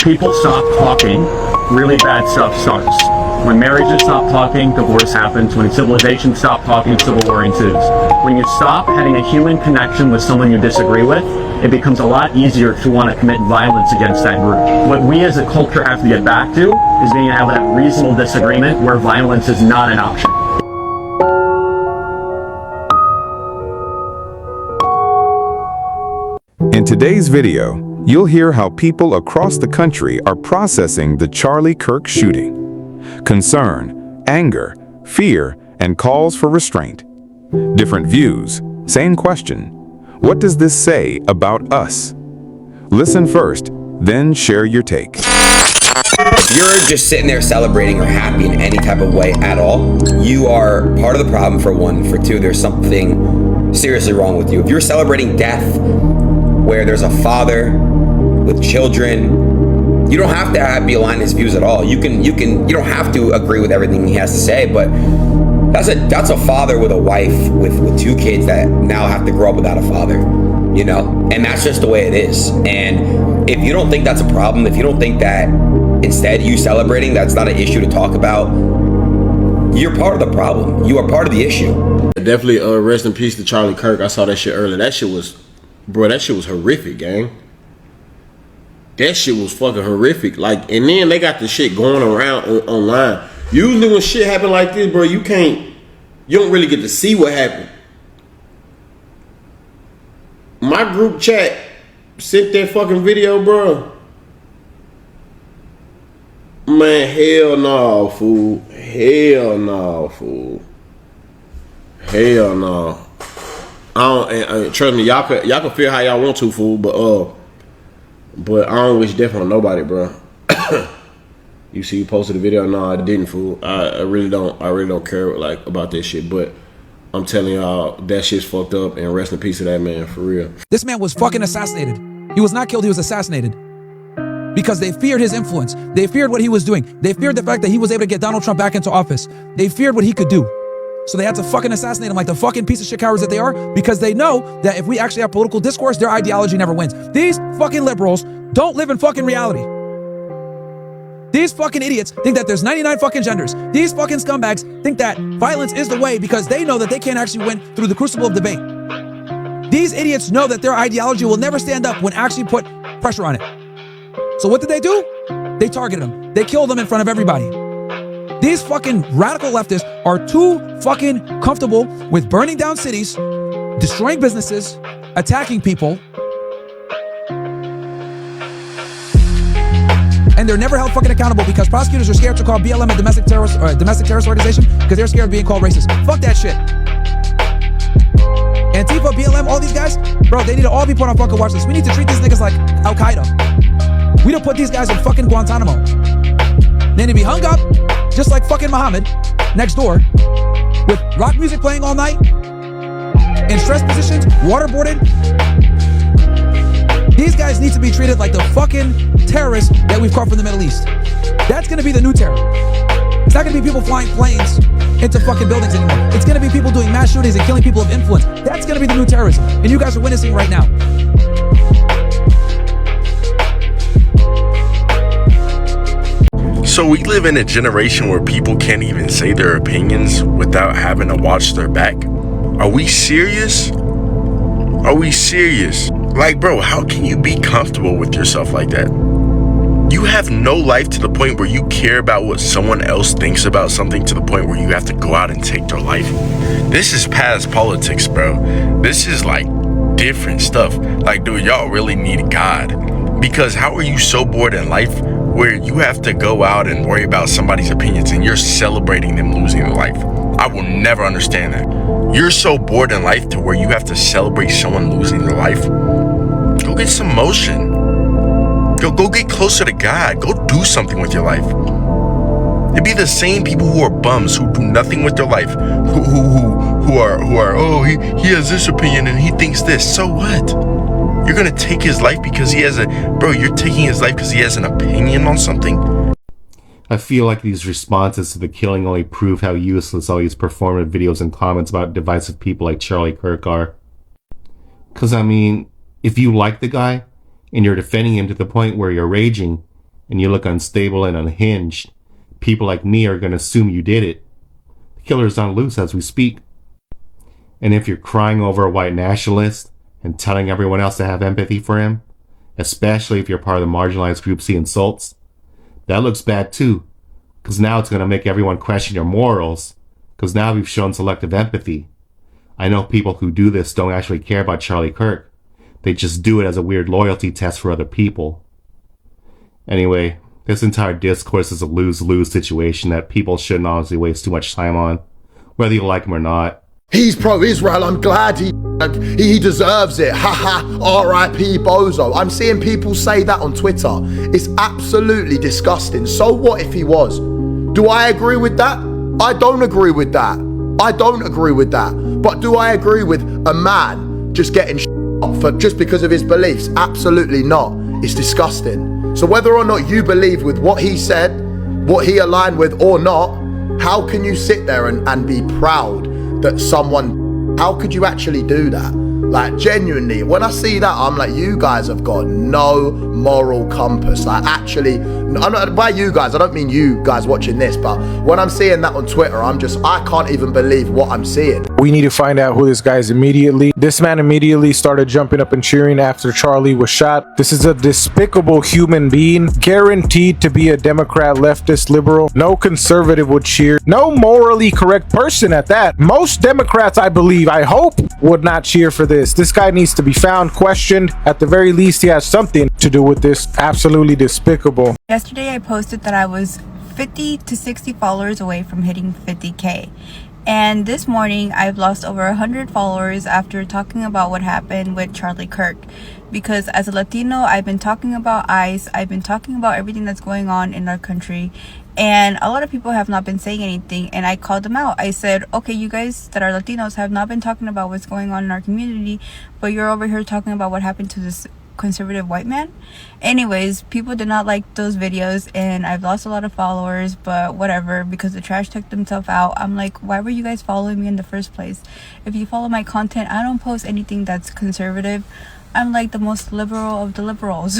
people stop talking, really bad stuff starts. When marriages stop talking, divorce happens. When civilizations stop talking, civil war ensues. When you stop having a human connection with someone you disagree with, it becomes a lot easier to want to commit violence against that group. What we as a culture have to get back to is being able to have that reasonable disagreement where violence is not an option. In today's video, you'll hear how people across the country are processing the Charlie Kirk shooting. Concern, anger, fear, and calls for restraint. Different views, same question. What does this say about us? Listen first, then share your take. If you're just sitting there celebrating or happy in any type of way at all, you are part of the problem, for one. For two, there's something seriously wrong with you. If you're celebrating death, where there's a father with children, you don't have to be aligned in his views at all. You don't have to agree with everything he has to say, but that's a father with a wife with two kids that now have to grow up without a father, you know? And that's just the way it is. And if you don't think that's a problem, if you don't think that instead you celebrating, that's not an issue to talk about, you're part of the problem. You are part of the issue. Definitely rest in peace to Charlie Kirk. I saw that shit earlier. That shit was horrific, gang. That shit was fucking horrific. Like, and then they got the shit going around online. Usually when shit happen like this, bro, you don't really get to see what happened. My group chat sent that fucking video, bro. Man, hell no, fool. Hell no, fool. Hell no. Trust me, y'all can feel how y'all want to, fool, but I don't wish death on nobody, bro. You see, you posted a video. No, I didn't, fool. I really don't care like about this shit. But I'm telling y'all, that shit's fucked up. And rest in peace to that man, for real. This man was fucking assassinated. He was not killed. He was assassinated because they feared his influence. They feared what he was doing. They feared the fact that he was able to get Donald Trump back into office. They feared what he could do. So they had to fucking assassinate him like the fucking piece of shit cowards that they are, because they know that if we actually have political discourse, their ideology never wins. These fucking liberals don't live in fucking reality. These fucking idiots think that there's 99 fucking genders. These fucking scumbags think that violence is the way because they know that they can't actually win through the crucible of debate. These idiots know that their ideology will never stand up when actually put pressure on it. So what did they do? They targeted them. They killed them in front of everybody. These fucking radical leftists are too fucking comfortable with burning down cities, destroying businesses, attacking people, and they're never held fucking accountable because prosecutors are scared to call BLM a domestic terrorist organization because they're scared of being called racist. Fuck that shit. Antifa, BLM, all these guys, bro, they need to all be put on fucking watch list. We need to treat these niggas like Al Qaeda. We don't put these guys in fucking Guantanamo. They need to be hung up, just like fucking Muhammad, next door, with rock music playing all night, in stress positions, waterboarded. These guys need to be treated like the fucking terrorists that we've caught from the Middle East. That's gonna be the new terror. It's not gonna be people flying planes into fucking buildings anymore. It's gonna be people doing mass shootings and killing people of influence. That's gonna be the new terrorism. And you guys are witnessing right now. So we live in a generation where people can't even say their opinions without having to watch their back. Are we serious? Are we serious? Like, bro, how can you be comfortable with yourself like that? You have no life to the point where you care about what someone else thinks about something to the point where you have to go out and take their life. This is past politics, bro. This is like different stuff. Like, dude, y'all really need God. Because how are you so bored in life where you have to go out and worry about somebody's opinions and you're celebrating them losing their life? I will never understand that. You're so bored in life to where you have to celebrate someone losing their life. Go get some motion. Go get closer to God. Go do something with your life. It'd be the same people who are bums, who do nothing with their life, who are oh, he has this opinion and he thinks this. So what? You're gonna take his life because he has you're taking his life because he has an opinion on something? I feel like these responses to the killing only prove how useless all these performative videos and comments about divisive people like Charlie Kirk are. Because, I mean, if you like the guy and you're defending him to the point where you're raging, and you look unstable and unhinged, people like me are going to assume you did it. The killer's on loose as we speak. And if you're crying over a white nationalist and telling everyone else to have empathy for him, especially if you're part of the marginalized groups he insults, that looks bad too, because now it's going to make everyone question your morals, because now we've shown selective empathy. I know people who do this don't actually care about Charlie Kirk. They just do it as a weird loyalty test for other people. Anyway, this entire discourse is a lose-lose situation that people shouldn't honestly waste too much time on, whether you like him or not. He's pro-Israel. I'm glad he deserves it. Haha, R.I.P. Bozo. I'm seeing people say that on Twitter. It's absolutely disgusting. So what if he was? Do I agree with that? I don't agree with that. I don't agree with that. But do I agree with a man just getting shot for just because of his beliefs? Absolutely not. It's disgusting. So whether or not you believe with what he said, what he aligned with or not, how can you sit there and be proud that someone, how could you actually do that? Like, genuinely, when I see that, I'm like, you guys have got no moral compass. Like, actually, I'm not, by you guys, I don't mean you guys watching this, but when I'm seeing that on Twitter, I can't even believe what I'm seeing. We need to find out who this guy is immediately. This man immediately started jumping up and cheering after Charlie was shot. This is a despicable human being, guaranteed to be a Democrat, leftist, liberal. No conservative would cheer. No morally correct person at that. Most Democrats, I believe, I hope, would not cheer for this. This guy needs to be found, questioned. At the very least, he has something to do with this. Absolutely despicable. Yesterday, I posted that I was 50 to 60 followers away from hitting 50K. And this morning, I've lost over 100 followers after talking about what happened with Charlie Kirk. Because as a Latino, I've been talking about ICE. I've been talking about everything that's going on in our country. And a lot of people have not been saying anything. And I called them out. I said, okay, you guys that are Latinos have not been talking about what's going on in our community, but you're over here talking about what happened to this conservative white man. Anyways, people did not like those videos, and I've lost a lot of followers, but whatever, because the trash took themselves out. I'm like, why were you guys following me in the first place? If you follow my content, I don't post anything that's conservative. I'm like the most liberal of the liberals.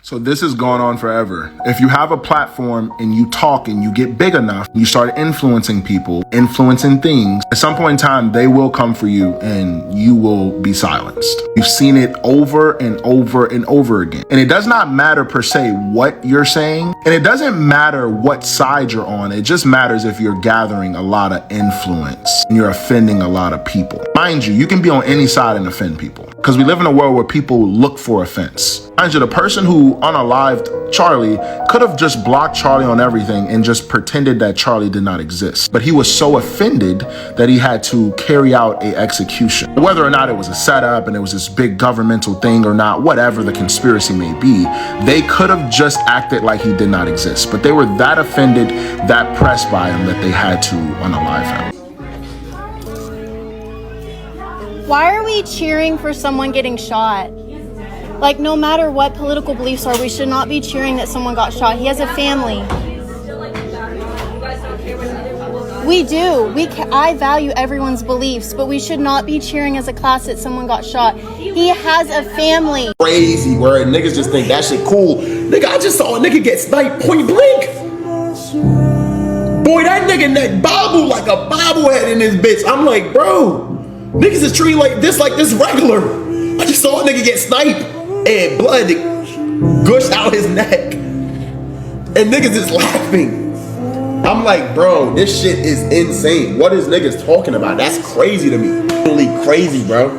So this has gone on forever. If you have a platform and you talk and you get big enough, you start influencing people, influencing things, at some point in time, they will come for you and you will be silenced. You've seen it over and over and over again. And it does not matter per se what you're saying. And it doesn't matter what side you're on. It just matters if you're gathering a lot of influence and you're offending a lot of people. Mind you, you can be on any side and offend people, because we live in a world where people look for offense. Mind you, the person who unalived Charlie could have just blocked Charlie on everything and just pretended that Charlie did not exist. But he was so offended that he had to carry out an execution. Whether or not it was a setup and it was this big governmental thing or not, whatever the conspiracy may be, they could have just acted like he did not exist. But they were that offended, that pressed by him, that they had to unalive him. Why are we cheering for someone getting shot? Like, no matter what political beliefs are, we should not be cheering that someone got shot. He has a family. We do. I value everyone's beliefs, but we should not be cheering as a class that someone got shot. He has a family. Crazy word. Niggas just think that shit cool. Nigga, I just saw a nigga get sniped point blank. Boy, that nigga neck bobbled like a bobblehead in this bitch. I'm like, bro, niggas is treating like this regular. I just saw a nigga get sniped and blood gushed out his neck. And niggas is laughing. I'm like, bro, this shit is insane. What is niggas talking about? That's crazy to me. Really crazy, bro.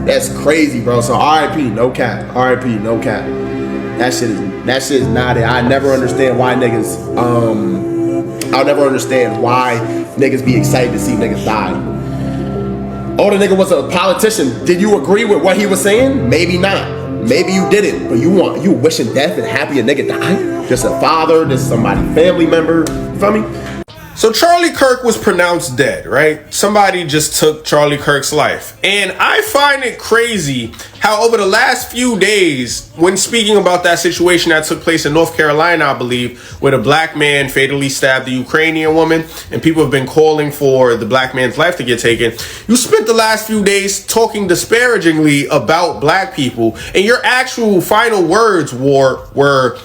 That's crazy, bro. So RIP, no cap. RIP, no cap. That shit is not it. I never understand why niggas, I'll never understand why niggas be excited to see niggas die. Oh, the nigga was a politician. Did you agree with what he was saying? Maybe not. Maybe you didn't, but you wishing death and happy a nigga died? Just a father, just somebody, family member, you feel me? So Charlie Kirk was pronounced dead, right? Somebody just took Charlie Kirk's life. And I find it crazy how over the last few days, when speaking about that situation that took place in North Carolina, I believe, where the black man fatally stabbed the Ukrainian woman, and people have been calling for the black man's life to get taken, you spent the last few days talking disparagingly about black people, and your actual final words were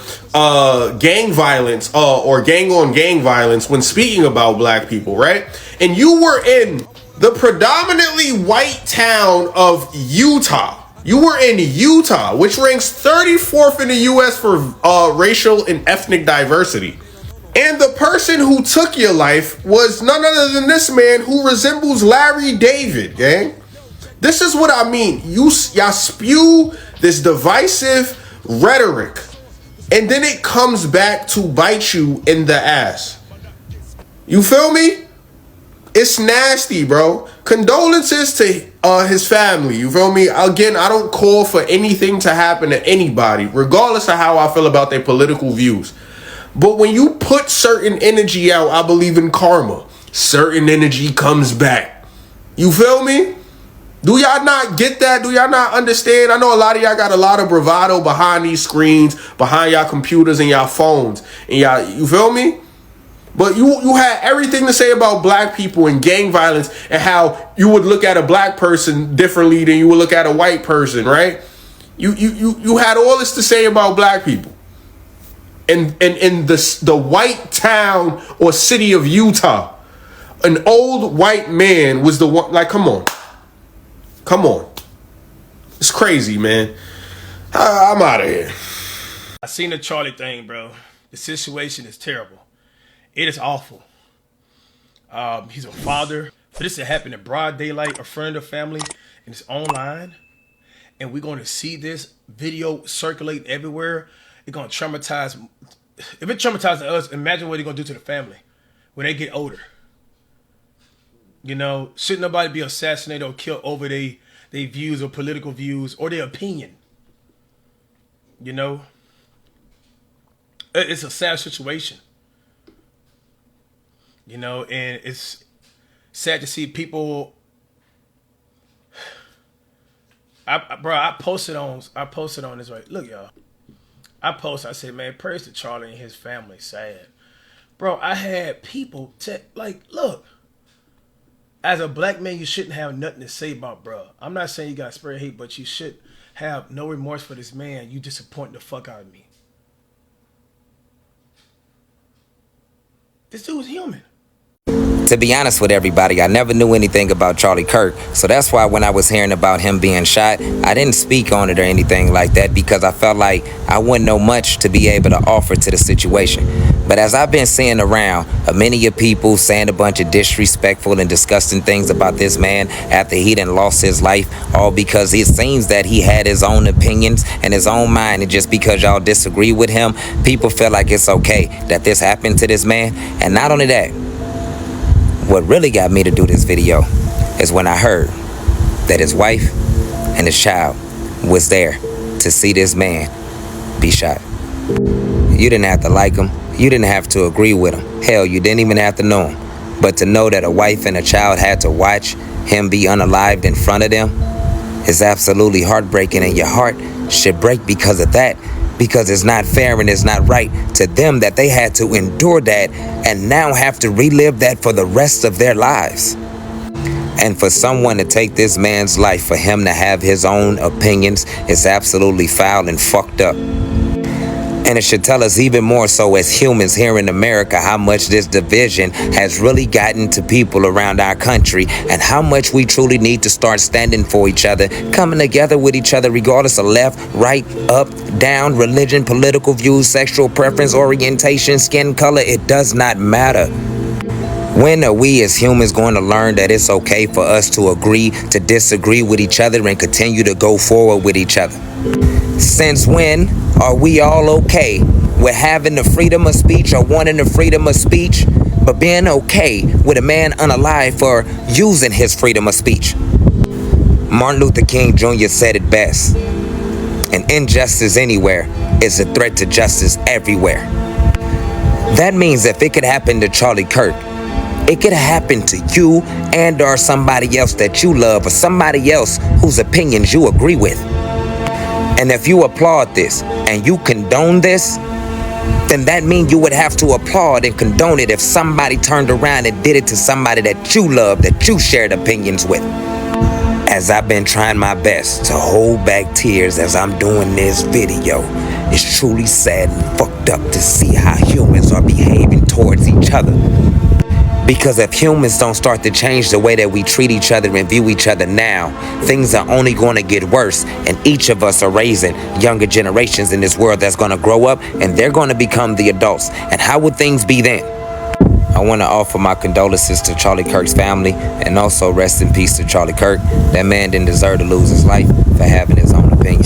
gang violence or gang on gang violence when speaking about black people, right? And you were in the predominantly white town of Utah. You were in Utah, which ranks 34th in the U.S. for racial and ethnic diversity. And the person who took your life was none other than this man who resembles Larry David, gang. This is what I mean. Y'all spew this divisive rhetoric, and then it comes back to bite you in the ass. You feel me? It's nasty, bro. Condolences to his family. You feel me? Again, I don't call for anything to happen to anybody, regardless of how I feel about their political views. But when you put certain energy out, I believe in karma. Certain energy comes back. You feel me? Do y'all not get that? Do y'all not understand? I know a lot of y'all got a lot of bravado behind these screens, behind y'all computers and y'all phones. And y'all, you feel me? But you had everything to say about black people and gang violence and how you would look at a black person differently than you would look at a white person, right? You had all this to say about black people. And in the white town or city of Utah, an old white man was the one. Like, come on. It's crazy, man. I'm out of here. I seen the Charlie thing, bro. The situation is terrible. It is awful. He's a father. For this to happen in broad daylight, a friend or family, and it's online, and we're going to see this video circulate everywhere. It's going to traumatize. If it traumatizes us, imagine what it's going to do to the family when they get older. You know, shouldn't nobody be assassinated or killed over their views or political views or their opinion? You know, it's a sad situation. You know, and it's sad to see people. I posted on this, right. Look, y'all. I said, man, prayers to Charlie and his family. Sad, bro. I had people look. As a black man, you shouldn't have nothing to say about bro. I'm not saying you got to spread hate, but you should have no remorse for this man. You disappoint the fuck out of me. This dude was human. To be honest with everybody, I never knew anything about Charlie Kirk, so that's why when I was hearing about him being shot, I didn't speak on it or anything like that because I felt like I wouldn't know much to be able to offer to the situation. But as I've been seeing around, many of people saying a bunch of disrespectful and disgusting things about this man after he done lost his life, all because it seems that he had his own opinions and his own mind, and just because y'all disagree with him, people feel like it's okay that this happened to this man. And not only that, what really got me to do this video is when I heard that his wife and his child was there to see this man be shot. You didn't have to like him. You didn't have to agree with him. Hell, you didn't even have to know him. But to know that a wife and a child had to watch him be unalived in front of them is absolutely heartbreaking, and your heart should break because of that. Because it's not fair and it's not right to them that they had to endure that and now have to relive that for the rest of their lives. And for someone to take this man's life, for him to have his own opinions, is absolutely foul and fucked up. And it should tell us even more so as humans here in America how much this division has really gotten to people around our country, and how much we truly need to start standing for each other, coming together with each other regardless of left, right, up, down, religion, political views, sexual preference, orientation, skin color. It does not matter. When are we as humans going to learn that it's okay for us to agree to disagree with each other and continue to go forward with each other? Since when are we all okay with having the freedom of speech or wanting the freedom of speech, but being okay with a man unalive for using his freedom of speech? Martin Luther King Jr. said it best: an injustice anywhere is a threat to justice everywhere. That means if it could happen to Charlie Kirk, it could happen to you and or somebody else that you love, or somebody else whose opinions you agree with. And if you applaud this and you condone this, then that means you would have to applaud and condone it if somebody turned around and did it to somebody that you love, that you shared opinions with. As I've been trying my best to hold back tears as I'm doing this video, It's truly sad and fucked up to see how humans are behaving towards each other. Because if humans don't start to change the way that we treat each other and view each other now, things are only going to get worse, and each of us are raising younger generations in this world that's going to grow up, and they're going to become the adults. And how would things be then? I want to offer my condolences to Charlie Kirk's family, and also rest in peace to Charlie Kirk. That man didn't deserve to lose his life for having his own opinion.